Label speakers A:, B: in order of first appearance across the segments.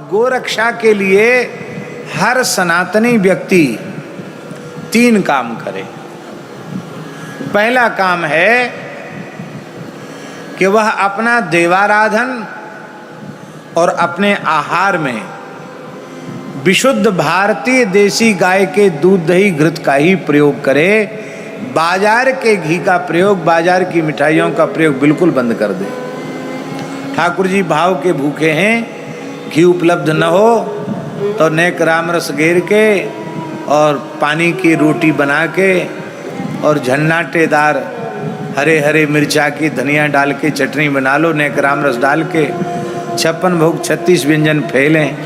A: गोरक्षा के लिए हर सनातनी व्यक्ति 3 काम करे। पहला काम है कि वह अपना देवाराधन और अपने आहार में विशुद्ध भारतीय देसी गाय के दूध दही घृत का ही प्रयोग करे। बाजार के घी का प्रयोग, बाजार की मिठाइयों का प्रयोग बिल्कुल बंद कर दे। ठाकुर जी भाव के भूखे हैं, घी उपलब्ध न हो तो नेक राम रस घेर के और पानी की रोटी बना के और झन्नाटेदार हरे हरे मिर्चा की धनिया डाल के चटनी बना लो, नेक राम रस डाल के 56 भोग 36 व्यंजन फैलें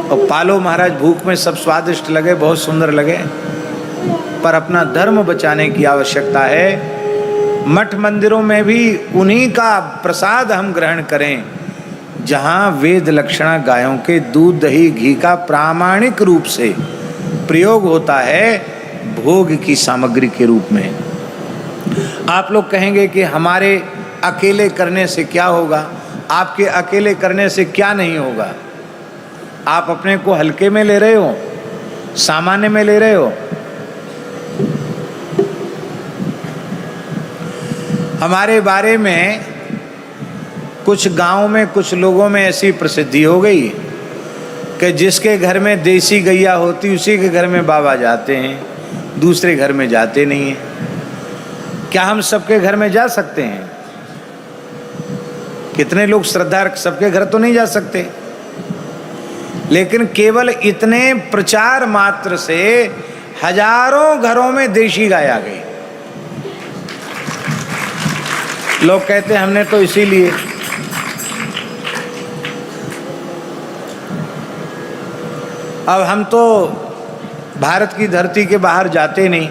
A: और पालो महाराज। भूख में सब स्वादिष्ट लगे, बहुत सुंदर लगे, पर अपना धर्म बचाने की आवश्यकता है। मठ मंदिरों में भी उन्हीं का प्रसाद हम ग्रहण करें जहाँ वेद लक्षणा गायों के दूध दही घी का प्रामाणिक रूप से प्रयोग होता है भोग की सामग्री के रूप में। आप लोग कहेंगे कि हमारे अकेले करने से क्या होगा? आपके अकेले करने से क्या नहीं होगा? आप अपने को हल्के में ले रहे हो, सामान्य में ले रहे हो। हमारे बारे में कुछ गांव में कुछ लोगों में ऐसी प्रसिद्धि हो गई कि जिसके घर में देसी गैया होती उसी के घर में बाबा जाते हैं, दूसरे घर में जाते नहीं हैं। क्या हम सबके घर में जा सकते हैं? कितने लोग श्रद्धा रख, सबके घर तो नहीं जा सकते, लेकिन केवल इतने प्रचार मात्र से हजारों घरों में देशी गाय आ गई। लोग कहते हैं हमने तो इसीलिए। अब हम तो भारत की धरती के बाहर जाते नहीं,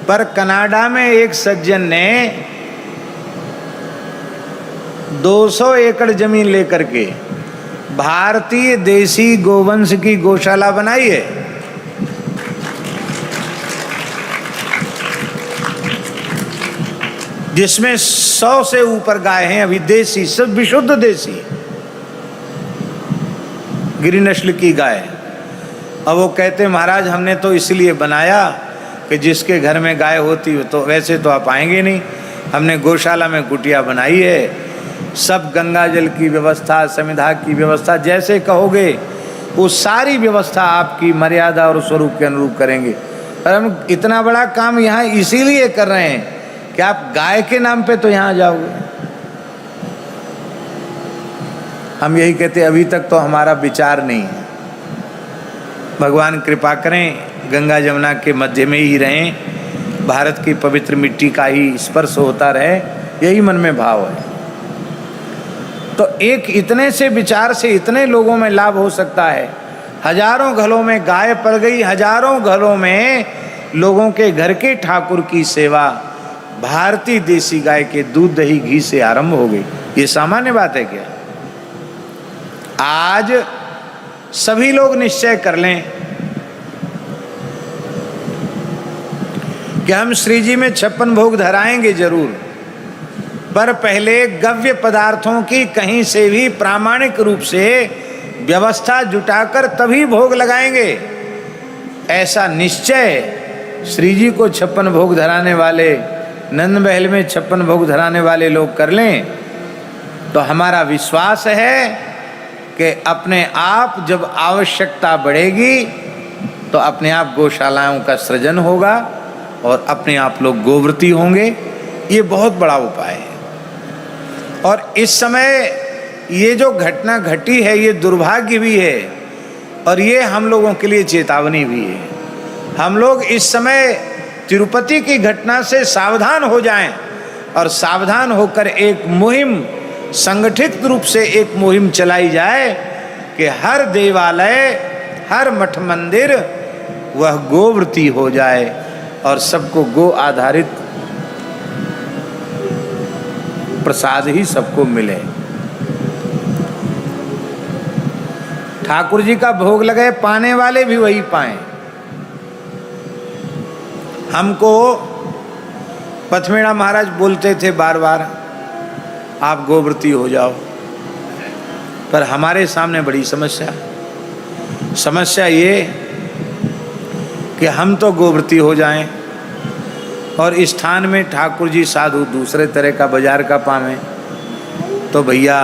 A: पर कनाडा में एक सज्जन ने 200 एकड़ जमीन लेकर के भारतीय देसी गोवंश की गौशाला बनाई है। जिसमें 100 से ऊपर गाय हैं अभी देसी, सब विशुद्ध देसी गिरी नस्ल की गाय। अब वो कहते महाराज हमने तो इसलिए बनाया कि जिसके घर में गाय होती हो तो वैसे तो आप आएंगे नहीं, हमने गौशाला में कुटिया बनाई है, सब गंगा जल की व्यवस्था, संविधा की व्यवस्था, जैसे कहोगे वो सारी व्यवस्था आपकी मर्यादा और स्वरूप के अनुरूप करेंगे। पर हम इतना बड़ा काम यहाँ इसीलिए कर रहे हैं कि आप गाय के नाम पे तो यहाँ जाओगे। हम यही कहते अभी तक तो हमारा विचार नहीं है। भगवान कृपा करें, गंगा जमुना के मध्य में ही रहें, भारत की पवित्र मिट्टी का ही स्पर्श होता रहे, यही मन में भाव है। तो एक इतने से विचार से इतने लोगों में लाभ हो सकता है। हजारों घरों में गाय पल गई, हजारों घरों में लोगों के घर के ठाकुर की सेवा भारतीय देसी गाय के दूध दही घी से आरंभ हो गई। ये सामान्य बात है क्या? आज सभी लोग निश्चय कर लें कि हम श्री जी में 56 भोग धराएंगे जरूर, पर पहले गव्य पदार्थों की कहीं से भी प्रामाणिक रूप से व्यवस्था जुटाकर तभी भोग लगाएंगे। ऐसा निश्चय श्री जी को 56 भोग धराने वाले, नंद महल में 56 भोग धराने वाले लोग कर लें तो हमारा विश्वास है कि अपने आप जब आवश्यकता बढ़ेगी तो अपने आप गौशालाओं का सृजन होगा और अपने आप लोग गोव्रती होंगे। ये बहुत बड़ा उपाय है। और इस समय ये जो घटना घटी है ये दुर्भाग्य भी है और ये हम लोगों के लिए चेतावनी भी है। हम लोग इस समय तिरुपति की घटना से सावधान हो जाएं और सावधान होकर एक मुहिम, संगठित रूप से एक मुहिम चलाई जाए कि हर देवालय, हर मठ मंदिर वह गोव्रती हो जाए और सबको गो आधारित प्रसाद ही सबको मिले। ठाकुर जी का भोग लगे, पाने वाले भी वही पाएं। हमको पथमेड़ा महाराज बोलते थे बार बार, आप गोव्रती हो जाओ। पर हमारे सामने बड़ी समस्या ये कि हम तो गोव्रती हो जाएं और स्थान में ठाकुर जी साधु दूसरे तरह का बाजार का पावें, तो भैया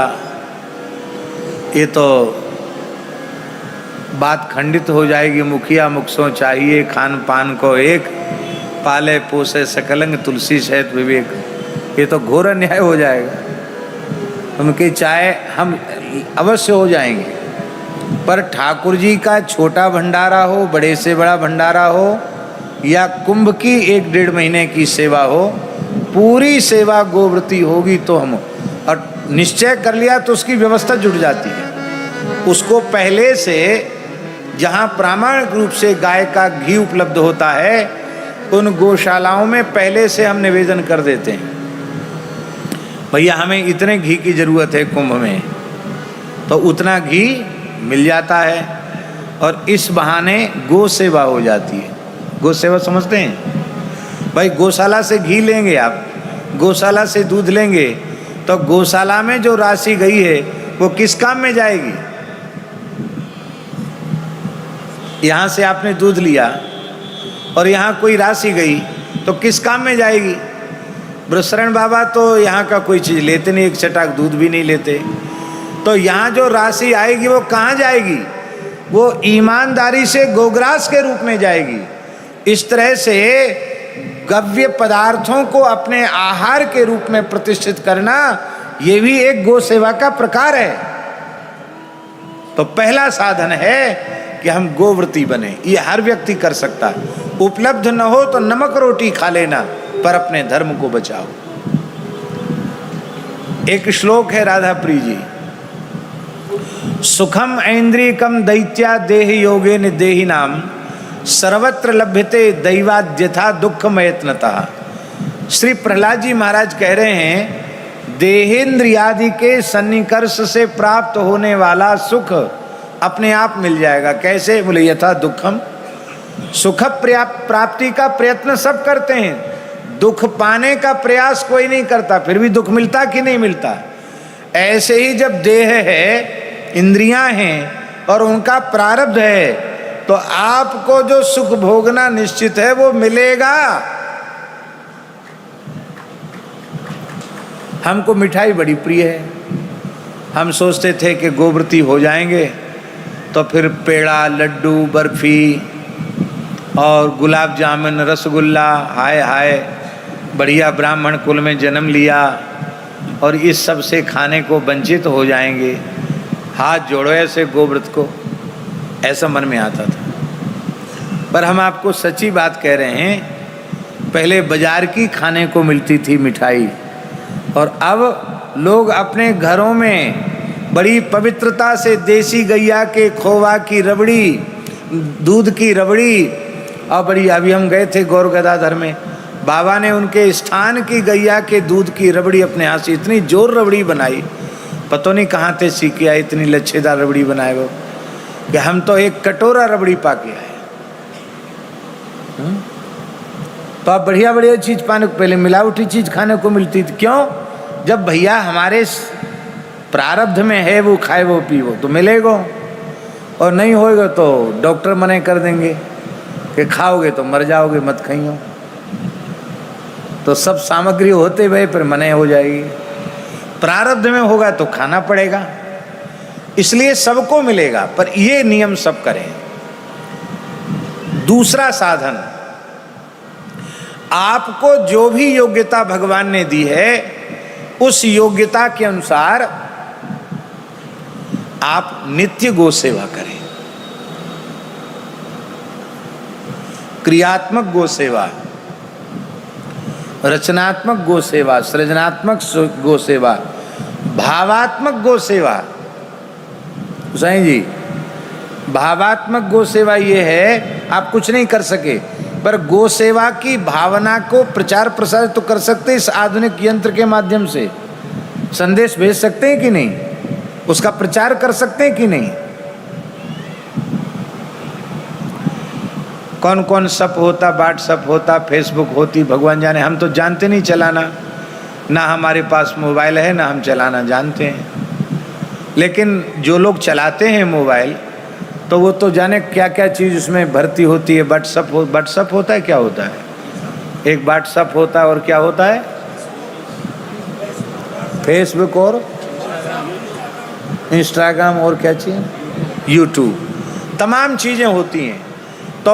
A: ये तो बात खंडित हो जाएगी। मुखिया मुखसों चाहिए खान पान को एक, पाले पोसे सकलंग तुलसी सहित विवेक। ये तो घोर अन्याय हो जाएगा। उनके चाहे हम अवश्य हो जाएंगे, पर ठाकुर जी का छोटा भंडारा हो, बड़े से बड़ा भंडारा हो, या कुंभ की 1-1.5 महीने की सेवा हो, पूरी सेवा गोव्रती होगी तो हम, और निश्चय कर लिया तो उसकी व्यवस्था जुट जाती है। उसको पहले से जहाँ प्रामाणिक रूप से गाय का घी उपलब्ध होता है, उन गौशालाओं में पहले से हम निवेदन कर देते हैं, भैया हमें इतने घी की जरूरत है कुंभ में, तो उतना घी मिल जाता है और इस बहाने गौ सेवा हो जाती है। गौ सेवा समझते हैं भाई? गौशाला से घी लेंगे आप, गौशाला से दूध लेंगे, तो गौशाला में जो राशि गई है वो किस काम में जाएगी? यहाँ से आपने दूध लिया और यहाँ कोई राशि गई तो किस काम में जाएगी? ब्रशरण बाबा तो यहाँ का कोई चीज़ लेते नहीं, एक चटाक दूध भी नहीं लेते। तो यहाँ जो राशि आएगी वो कहाँ जाएगी? वो ईमानदारी से गोग्रास के रूप में जाएगी। इस तरह से गव्य पदार्थों को अपने आहार के रूप में प्रतिष्ठित करना, ये भी एक गौ सेवा का प्रकार है। तो पहला साधन है कि हम गोव्रती बने। ये हर व्यक्ति कर सकता है। उपलब्ध न हो तो नमक रोटी खा लेना, पर अपने धर्म को बचाओ। एक श्लोक है राधा प्रिय जी, सुखम ऐन्द्रियकम दैत्या देह योगे निदेहि नाम सर्वत्र लभ्यते दैवाद्यथा दुःखमयत्नतः। श्री प्रहलाद जी महाराज कह रहे हैं, देहेंद्रियादि के सन्निकर्ष से प्राप्त होने वाला सुख अपने आप मिल जाएगा। कैसे? बोले यथा दुखम। सुख प्राप्ति का प्रयत्न सब करते हैं, दुख पाने का प्रयास कोई नहीं करता, फिर भी दुख मिलता कि नहीं मिलता? ऐसे ही जब देह है, इंद्रियां हैं और उनका प्रारब्ध है, तो आपको जो सुख भोगना निश्चित है वो मिलेगा। हमको मिठाई बड़ी प्रिय है। हम सोचते थे कि गोव्रती हो जाएंगे तो फिर पेड़ा, लड्डू, बर्फी और गुलाब जामुन, रसगुल्ला, हाय हाय बढ़िया ब्राह्मण कुल में जन्म लिया और इस सब से खाने को वंचित हो जाएंगे। हाथ जोड़ो ऐसे गोव्रत को, ऐसा मन में आता था। पर हम आपको सच्ची बात कह रहे हैं, पहले बाजार की खाने को मिलती थी मिठाई, और अब लोग अपने घरों में बड़ी पवित्रता से देसी गैया के खोवा की रबड़ी, दूध की रबड़ी, और बड़ी, अभी हम गए थे गौर गदाधर में, बाबा ने उनके स्थान की गैया के दूध की रबड़ी अपने हाथ से इतनी जोर रबड़ी बनाई, पता नहीं कहाँ थे सीख के आए, इतनी लच्छेदार रबड़ी बनाए वो कि हम तो एक कटोरा रबड़ी पा के आए। तो आप बढ़िया बढ़िया चीज पाने को, पहले मिलावटी चीज खाने को मिलती थी। क्यों? जब भैया हमारे प्रारब्ध में है, वो खाए वो पी वो तो मिलेगा, और नहीं होएगा तो डॉक्टर मना कर देंगे कि खाओगे तो मर जाओगे, मत खाइयो। तो सब सामग्री होते हुए पर मना हो जाएगी। प्रारब्ध में होगा तो खाना पड़ेगा, इसलिए सबको मिलेगा, पर ये नियम सब करें। दूसरा साधन, आपको जो भी योग्यता भगवान ने दी है, उस योग्यता के अनुसार आप नित्य गो सेवा करें। क्रियात्मक गो सेवा, रचनात्मक गो सेवा, सृजनात्मक गो सेवा, भावात्मक गो सेवा। हुसैन जी, भावात्मक गो सेवा ये है, आप कुछ नहीं कर सके, पर गो सेवा की भावना को प्रचार प्रसार तो कर सकते हैं। इस आधुनिक यंत्र के माध्यम से संदेश भेज सकते हैं कि नहीं, उसका प्रचार कर सकते हैं कि नहीं। कौन कौन सप होता, व्हाट्सअप होता, फेसबुक होती, भगवान जाने, हम तो जानते नहीं चलाना, ना हमारे पास मोबाइल है, ना हम चलाना जानते हैं। लेकिन जो लोग चलाते हैं मोबाइल तो वो तो जाने क्या क्या चीज़ उसमें भर्ती होती है। व्हाट्सअप होता है, क्या होता है? एक व्हाट्सअप होता है और क्या होता है? फेसबुक और इंस्टाग्राम और क्या चीज़? यूट्यूब, तमाम चीज़ें होती हैं। तो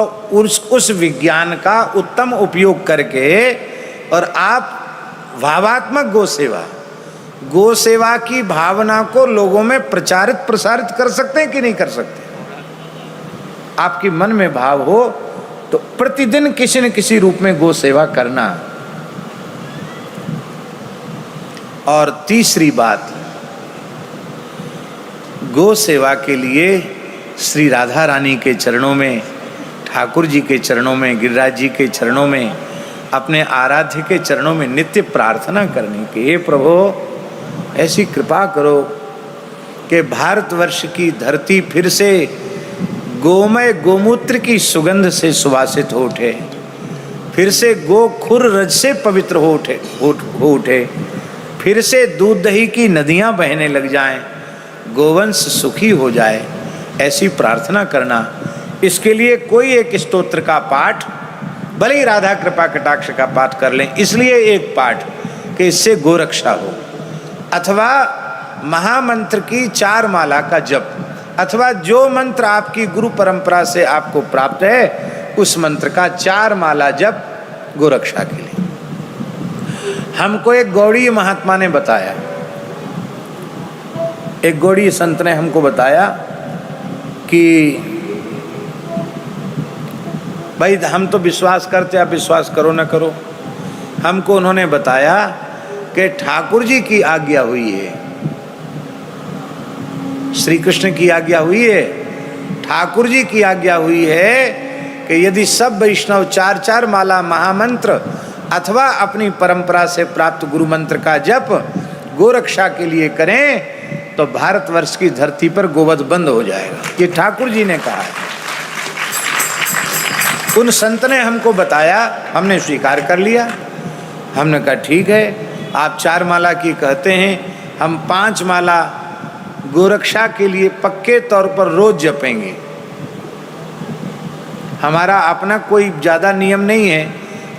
A: उस विज्ञान का उत्तम उपयोग करके और आप भावात्मक गो सेवा की भावना को लोगों में प्रचारित प्रसारित कर सकते हैं कि नहीं कर सकते? आपके मन में भाव हो तो प्रतिदिन किसी न किसी रूप में गो सेवा करना। और तीसरी बात, गो सेवा के लिए श्री राधा रानी के चरणों में, ठाकुर जी के चरणों में, गिरिराज जी के चरणों में, अपने आराध्य के चरणों में नित्य प्रार्थना करने की, हे प्रभु ऐसी कृपा करो कि भारतवर्ष की धरती फिर से गोमय गोमूत्र की सुगंध से सुवासित हो उठे, फिर से गो खुर रज से पवित्र हो उठे, फिर से दूध दही की नदियां बहने लग जाएं, गोवंश सुखी हो जाए, ऐसी प्रार्थना करना। इसके लिए कोई एक स्तोत्र का पाठ, भले ही राधा कृपा कटाक्ष का पाठ कर लें, इसलिए एक पाठ कि इससे गोरक्षा हो, अथवा महामंत्र की 4 माला का जप, अथवा जो मंत्र आपकी गुरु परंपरा से आपको प्राप्त है उस मंत्र का 4 माला जप गोरक्षा के लिए। हमको एक गौड़ीय महात्मा ने बताया, एक गौड़ीय संत ने हमको बताया कि भाई हम तो विश्वास करते, आप विश्वास करो ना करो, हमको उन्होंने बताया कि ठाकुर जी की आज्ञा हुई है, श्री कृष्ण की आज्ञा हुई है, ठाकुर जी की आज्ञा हुई है कि यदि सब वैष्णव 4-4 माला महामंत्र अथवा अपनी परंपरा से प्राप्त गुरु मंत्र का जप गोरक्षा के लिए करें तो भारतवर्ष की धरती पर गोवध बंद हो जाएगा। ये ठाकुर जी ने कहा है। उन संत ने हमको बताया, हमने स्वीकार कर लिया। हमने कहा ठीक है, आप 4 माला की कहते हैं, हम 5 माला गोरक्षा के लिए पक्के तौर पर रोज जपेंगे। हमारा अपना कोई ज़्यादा नियम नहीं है,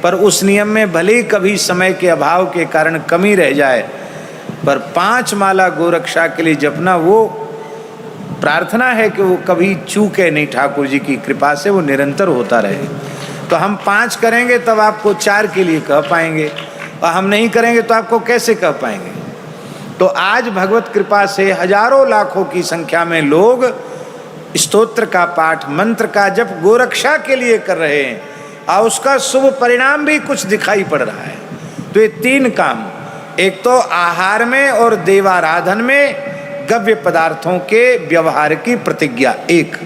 A: पर उस नियम में भले ही कभी समय के अभाव के कारण कमी रह जाए, पर 5 माला गोरक्षा के लिए जपना, वो प्रार्थना है कि वो कभी चूके नहीं, ठाकुर जी की कृपा से वो निरंतर होता रहे। तो हम 5 करेंगे तब आपको 4 के लिए कह पाएंगे, और हम नहीं करेंगे तो आपको कैसे कह पाएंगे। तो आज भगवत कृपा से हजारों लाखों की संख्या में लोग स्तोत्र का पाठ, मंत्र का जप गोरक्षा के लिए कर रहे हैं, और उसका शुभ परिणाम भी कुछ दिखाई पड़ रहा है। तो ये 3 काम, एक तो आहार में और देवाराधन में गव्य पदार्थों के व्यवहार की प्रतिज्ञा, एक।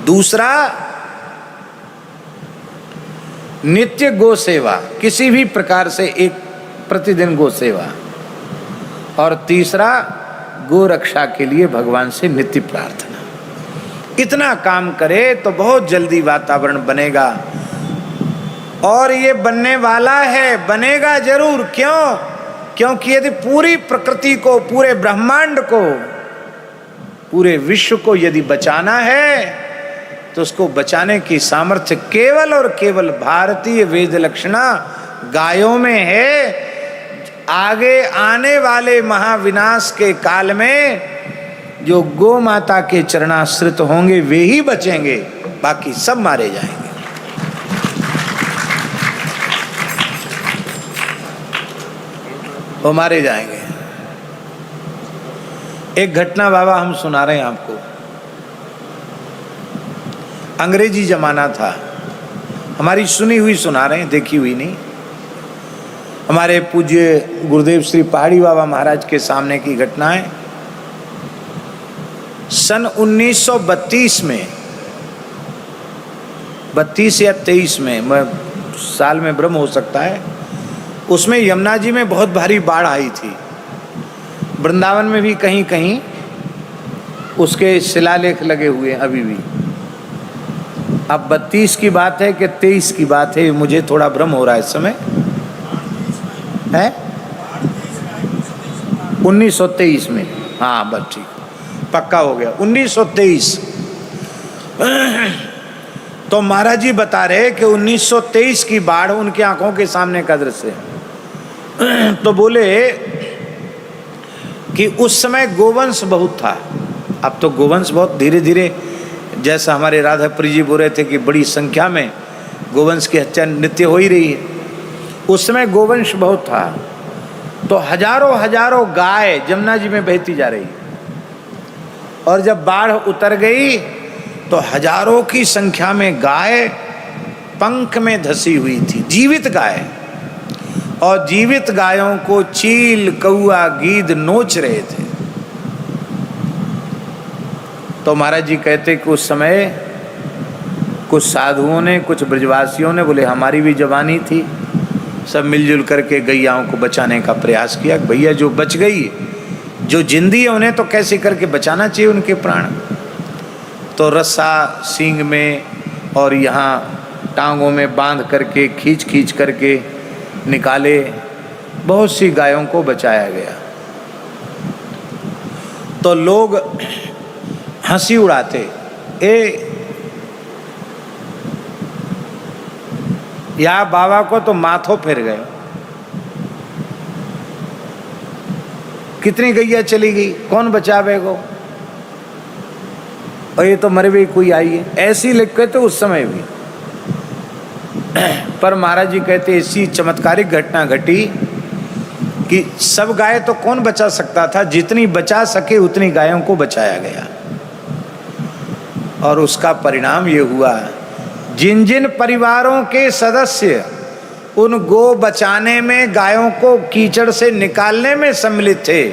A: दूसरा, नित्य गो सेवा, किसी भी प्रकार से एक प्रतिदिन गो सेवा। और तीसरा, गो रक्षा के लिए भगवान से नित्य प्रार्थना। इतना काम करे तो बहुत जल्दी वातावरण बनेगा, और ये बनने वाला है, बनेगा जरूर। क्यों? क्योंकि यदि पूरी प्रकृति को, पूरे ब्रह्मांड को, पूरे विश्व को यदि बचाना है तो उसको बचाने की सामर्थ्य केवल और केवल भारतीय वेद लक्षणा गायों में है। आगे आने वाले महाविनाश के काल में जो गो माता के चरणाश्रित होंगे वे ही बचेंगे, बाकी सब मारे जाएंगे। वो मारे जाएंगे। एक घटना बाबा हम सुना रहे हैं आपको। अंग्रेजी जमाना था, हमारी सुनी हुई सुना रहे हैं, देखी हुई नहीं। हमारे पूज्य गुरुदेव श्री पहाड़ी बाबा महाराज के सामने की घटना है। सन 1932 में, 32 या 23 में, मैं साल में भ्रम हो सकता है, उसमें यमुना जी में बहुत भारी बाढ़ आई थी। वृंदावन में भी कहीं कहीं उसके शिलालेख लगे हुए हैं अभी भी। अब 32 की बात है कि 23 की बात है, मुझे थोड़ा भ्रम हो रहा है इस समय। है 1923 में, हाँ बस ठीक। पक्का हो गया 1923। तो महाराज जी बता रहे कि 1923 की बाढ़ उनकी आंखों के सामने का दृश्य है। तो बोले कि उस समय गोवंश बहुत था, अब तो गोवंश बहुत धीरे धीरे, जैसा हमारे राधापुरी जी बोल रहे थे कि बड़ी संख्या में गोवंश की हत्या नित्य हो ही रही है। उस समय गोवंश बहुत था, तो हजारों हजारों गाय जमुना जी में बहती जा रही, और जब बाढ़ उतर गई तो हजारों की संख्या में गाय पंख में धसी हुई थी, जीवित गाय, और जीवित गायों को चील कौआ गीद नोच रहे थे। तो महाराज जी कहते कि उस समय कुछ साधुओं ने, कुछ ब्रजवासियों ने, बोले हमारी भी जवानी थी, सब मिलजुल करके गैयाओं को बचाने का प्रयास किया। भैया जो बच गई, जो जिंदी है उन्हें तो कैसे करके बचाना चाहिए उनके प्राण। तो रस्सा सींग में और यहाँ टांगों में बांध करके खींच खींच करके निकाले, बहुत सी गायों को बचाया गया। तो लोग हंसी उड़ाते, या बाबा को तो माथों फिर गए, कितनी गैया चली गई, कौन बचावेगा, और ये तो मरे भी कोई आई है, ऐसी लिख के तो उस समय भी। पर महाराज जी कहते ऐसी चमत्कारिक घटना घटी कि सब गाय तो कौन बचा सकता था, जितनी बचा सके उतनी गायों को बचाया गया। और उसका परिणाम ये हुआ, जिन जिन परिवारों के सदस्य उन गो बचाने में, गायों को कीचड़ से निकालने में सम्मिलित थे,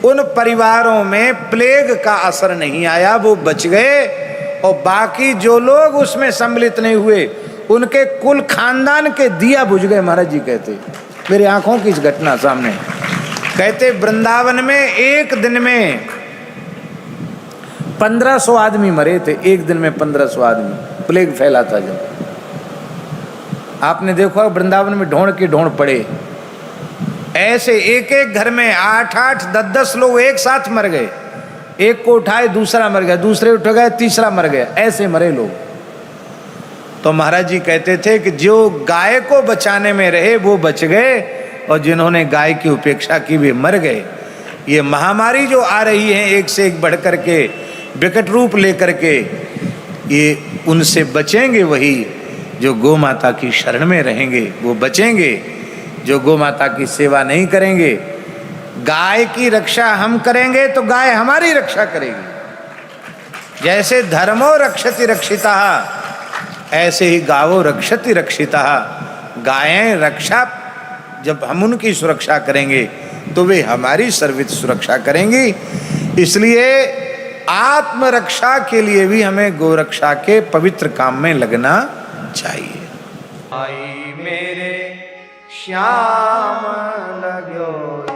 A: उन परिवारों में प्लेग का असर नहीं आया, वो बच गए। और बाकी जो लोग उसमें सम्मिलित नहीं हुए, उनके कुल खानदान के दिया बुझ गए। महाराज जी कहते, मेरी आंखों की इस घटना सामने, कहते वृंदावन में एक दिन में 1500 आदमी मरे थे, एक दिन में 1500 आदमी, प्लेग फैला था जब। आपने देखा वृंदावन में ढोंड के ढोंड पड़े, ऐसे एक एक घर में 8-8, 10-10 लोग एक साथ मर गए। एक को उठाए दूसरा मर गया, दूसरे उठ गए तीसरा मर गया, ऐसे मरे लोग। तो महाराज जी कहते थे कि जो गाय को बचाने में रहे वो बच गए, और जिन्होंने गाय की उपेक्षा की वे मर गए। ये महामारी जो आ रही है एक से एक बढ़ करके, विकट रूप लेकर के, ये उनसे बचेंगे वही जो गौ माता की शरण में रहेंगे, वो बचेंगे। जो गौ माता की सेवा नहीं करेंगे, गाय की रक्षा हम करेंगे तो गाय हमारी रक्षा करेगी। जैसे धर्मो रक्षति रक्षिता, ऐसे ही गावो रक्षति रक्षिता। गायें रक्षा, जब हम उनकी सुरक्षा करेंगे तो वे हमारी सर्वित सुरक्षा करेंगी। इसलिए आत्मरक्षा के लिए भी हमें गोरक्षा के पवित्र काम में लगना चाहिए। आई मेरे श्याम लगो